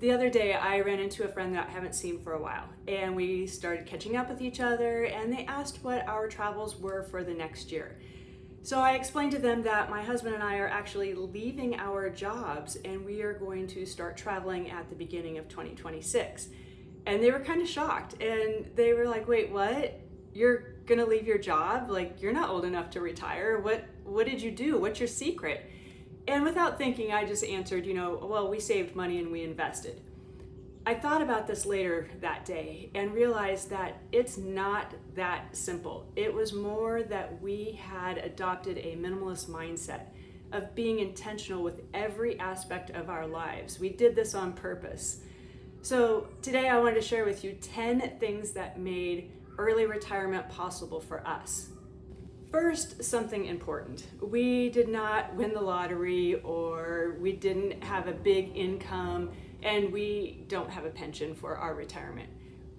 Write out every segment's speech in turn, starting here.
The other day I ran into a friend that I haven't seen for a while, and we started catching up with each other, and they asked what our travels were for the next year. So I explained to them that my husband and I are actually leaving our jobs and we are going to start traveling at the beginning of 2026. And they were kind of shocked, and they were like, "Wait, what? You're gonna leave your job? Like, you're not old enough to retire. What did you do? What's your secret?" And without thinking, I just answered, well, we saved money and we invested. I thought about this later that day and realized that it's not that simple. It was more that we had adopted a minimalist mindset of being intentional with every aspect of our lives. We did this on purpose. So today I wanted to share with you 10 things that made early retirement possible for us. First, something important. We did not win the lottery, or we didn't have a big income, and we don't have a pension for our retirement.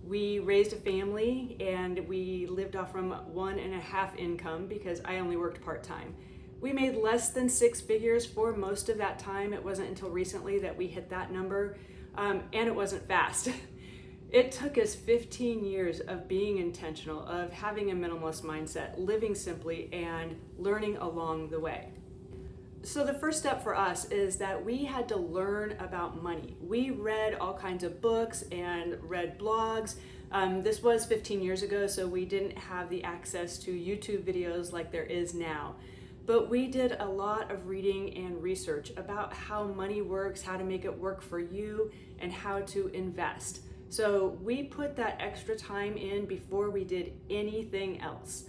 We raised a family and we lived off from 1.5 income because I only worked part-time. We made less than 6 figures for most of that time. It wasn't until recently that we hit that number, and it wasn't fast. It took us 15 years of being intentional, of having a minimalist mindset, living simply, and learning along the way. So the first step for us is that we had to learn about money. We read all kinds of books and read blogs. This was 15 years ago, so we didn't have the access to YouTube videos like there is now. But we did a lot of reading and research about how money works, how to make it work for you, and how to invest. So we put that extra time in before we did anything else.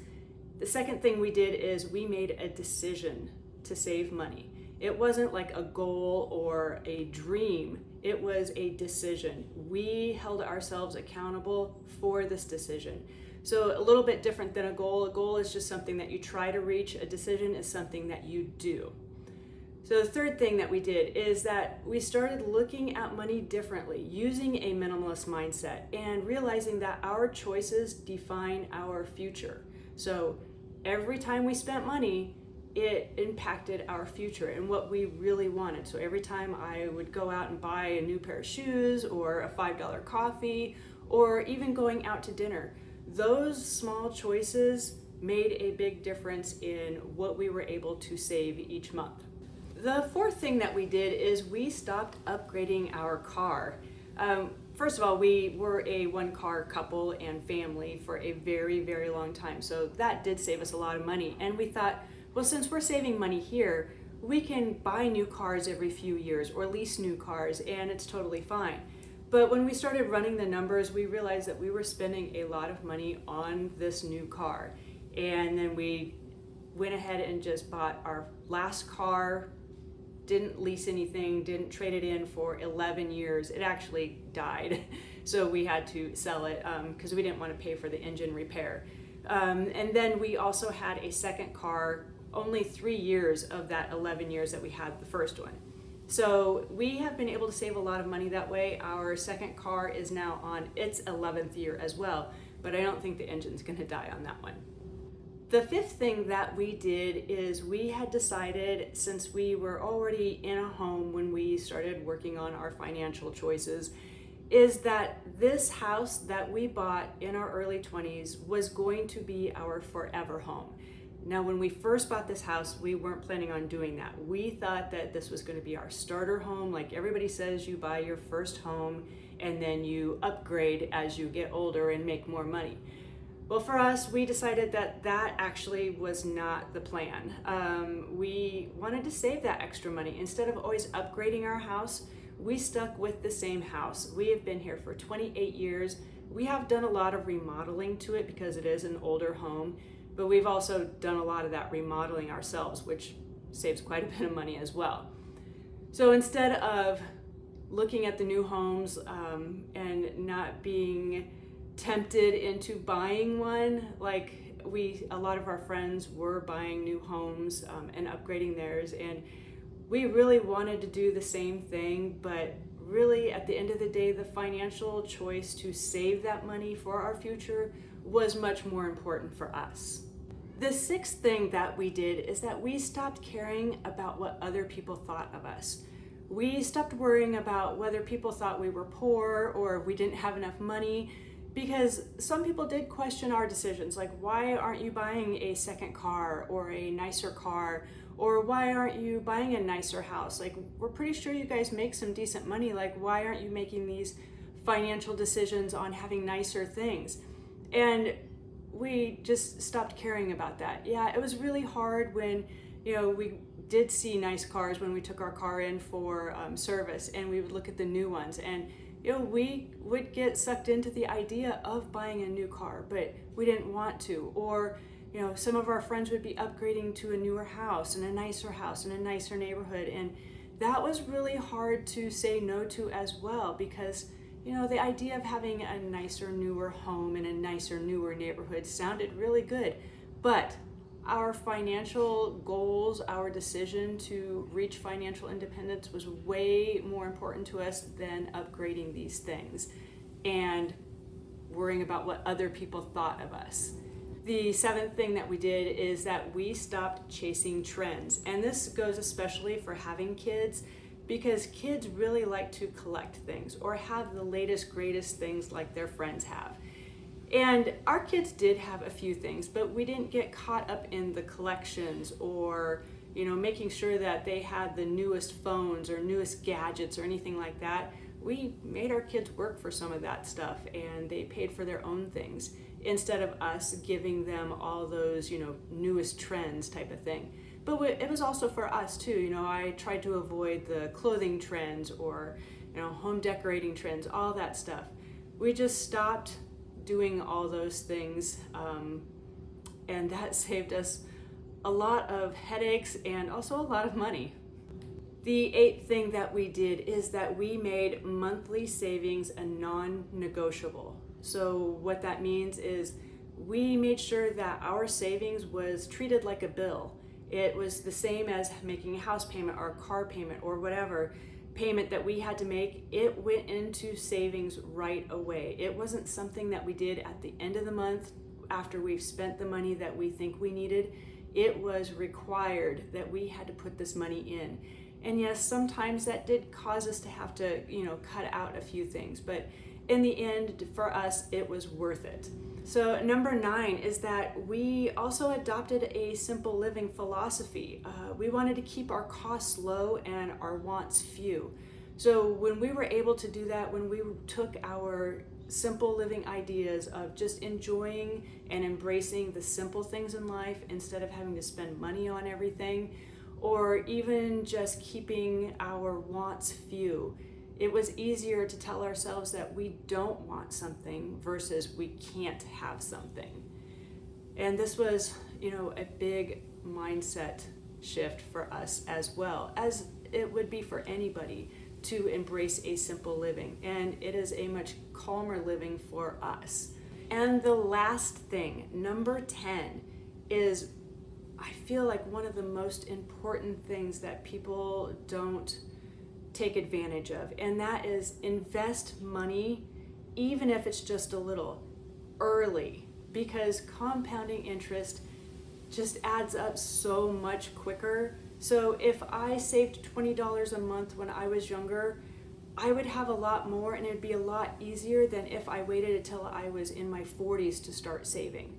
The second thing we did is we made a decision to save money. It wasn't like a goal or a dream. It was a decision. We held ourselves accountable for this decision. So a little bit different than a goal. A goal is just something that you try to reach. A decision is something that you do. So the third thing that we did is that we started looking at money differently, using a minimalist mindset and realizing that our choices define our future. So every time we spent money, it impacted our future and what we really wanted. So every time I would go out and buy a new pair of shoes or a $5 coffee or even going out to dinner, those small choices made a big difference in what we were able to save each month. The fourth thing that we did is we stopped upgrading our car. First of all, we were a one-car couple and family for a very, very long time. So that did save us a lot of money. And we thought, well, since we're saving money here, we can buy new cars every few years or lease new cars, and it's totally fine. But when we started running the numbers, we realized that we were spending a lot of money on this new car. And then we went ahead and just bought our last car, didn't lease anything, didn't trade it in for 11 years. It actually died. So we had to sell it because we didn't want to pay for the engine repair. And then we also had a second car, only 3 years of that 11 years that we had the first one. So we have been able to save a lot of money that way. Our second car is now on its 11th year as well, but I don't think the engine's going to die on that one. The fifth thing that we did is we had decided, since we were already in a home when we started working on our financial choices, is that this house that we bought in our early 20s was going to be our forever home. Now, when we first bought this house, we weren't planning on doing that. We thought that this was going to be our starter home. Like everybody says, you buy your first home and then you upgrade as you get older and make more money. Well, for us, we decided that that actually was not the plan. We wanted to save that extra money. Instead of always upgrading our house, we stuck with the same house. We have been here for 28 years. We have done a lot of remodeling to it because it is an older home, but we've also done a lot of that remodeling ourselves, which saves quite a bit of money as well. So instead of looking at the new homes and not being tempted into buying one, like a lot of our friends were buying new homes and upgrading theirs, and we really wanted to do the same thing, but really at the end of the day, the financial choice to save that money for our future was much more important for us. The sixth thing that we did is that we stopped caring about what other people thought of us. We stopped worrying about whether people thought we were poor or we didn't have enough money, because some people did question our decisions, like, why aren't you buying a second car or a nicer car, or why aren't you buying a nicer house? Like, we're pretty sure you guys make some decent money, like, why aren't you making these financial decisions on having nicer things? And we just stopped caring about that. Yeah, it was really hard when, we did see nice cars when we took our car in for service, and we would look at the new ones, and we would get sucked into the idea of buying a new car, but we didn't want to. Or some of our friends would be upgrading to a newer house and a nicer neighborhood, and that was really hard to say no to as well, because the idea of having a nicer, newer home in a nicer, newer neighborhood sounded really good. But our financial goals, our decision to reach financial independence was way more important to us than upgrading these things and worrying about what other people thought of us. The seventh thing that we did is that we stopped chasing trends. And this goes especially for having kids, because kids really like to collect things or have the latest, greatest things like their friends have. And our kids did have a few things, but we didn't get caught up in the collections or, making sure that they had the newest phones or newest gadgets or anything like that. We made our kids work for some of that stuff, and they paid for their own things instead of us giving them all those, newest trends type of thing. But it was also for us too. I tried to avoid the clothing trends or, home decorating trends, all that stuff. We just stopped doing all those things, and that saved us a lot of headaches and also a lot of money. The eighth thing that we did is that we made monthly savings a non-negotiable. So what that means is we made sure that our savings was treated like a bill. It was the same as making a house payment or a car payment or whatever payment that we had to make. It went into savings right away. It wasn't something that we did at the end of the month after we've spent the money that we think we needed. It was required that we had to put this money in. And yes, sometimes that did cause us to have to, cut out a few things, but in the end, for us, it was worth it. So number 9 is that we also adopted a simple living philosophy. We wanted to keep our costs low and our wants few. So when we were able to do that, when we took our simple living ideas of just enjoying and embracing the simple things in life instead of having to spend money on everything, or even just keeping our wants few, it was easier to tell ourselves that we don't want something versus we can't have something. And this was, a big mindset shift for us, as well as it would be for anybody to embrace a simple living. And it is a much calmer living for us. And the last thing, number 10, is I feel like one of the most important things that people don't take advantage of, and that is invest money, even if it's just a little, early, because compounding interest just adds up so much quicker. So if I saved $20 a month when I was younger, I would have a lot more, and it'd be a lot easier than if I waited until I was in my 40s to start saving.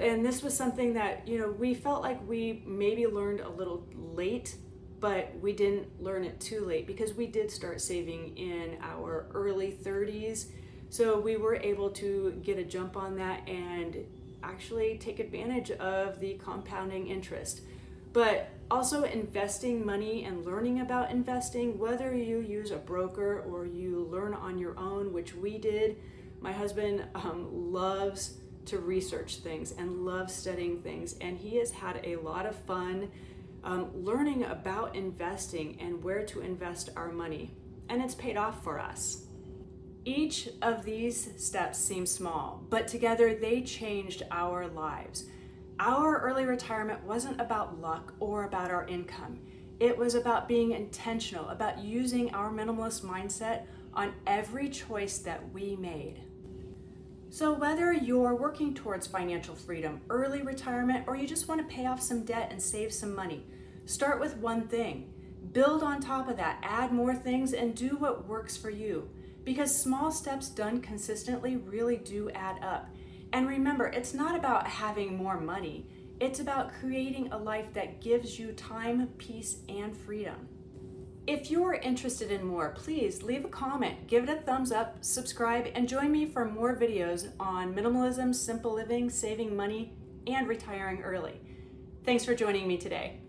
And this was something that, we felt like we maybe learned a little late, but we didn't learn it too late, because we did start saving in our early 30s. So we were able to get a jump on that and actually take advantage of the compounding interest. But also investing money and learning about investing, whether you use a broker or you learn on your own, which we did. My husband loves to research things and loves studying things, and he has had a lot of fun learning about investing and where to invest our money, and it's paid off for us. Each of these steps seem small, but together they changed our lives. Our early retirement wasn't about luck or about our income. It was about being intentional, about using our minimalist mindset on every choice that we made. So whether you're working towards financial freedom, early retirement, or you just want to pay off some debt and save some money, start with one thing. Build on top of that, add more things, and do what works for you. Because small steps done consistently really do add up. And remember, it's not about having more money. It's about creating a life that gives you time, peace, and freedom. If you're interested in more, please leave a comment, give it a thumbs up, subscribe, and join me for more videos on minimalism, simple living, saving money, and retiring early. Thanks for joining me today.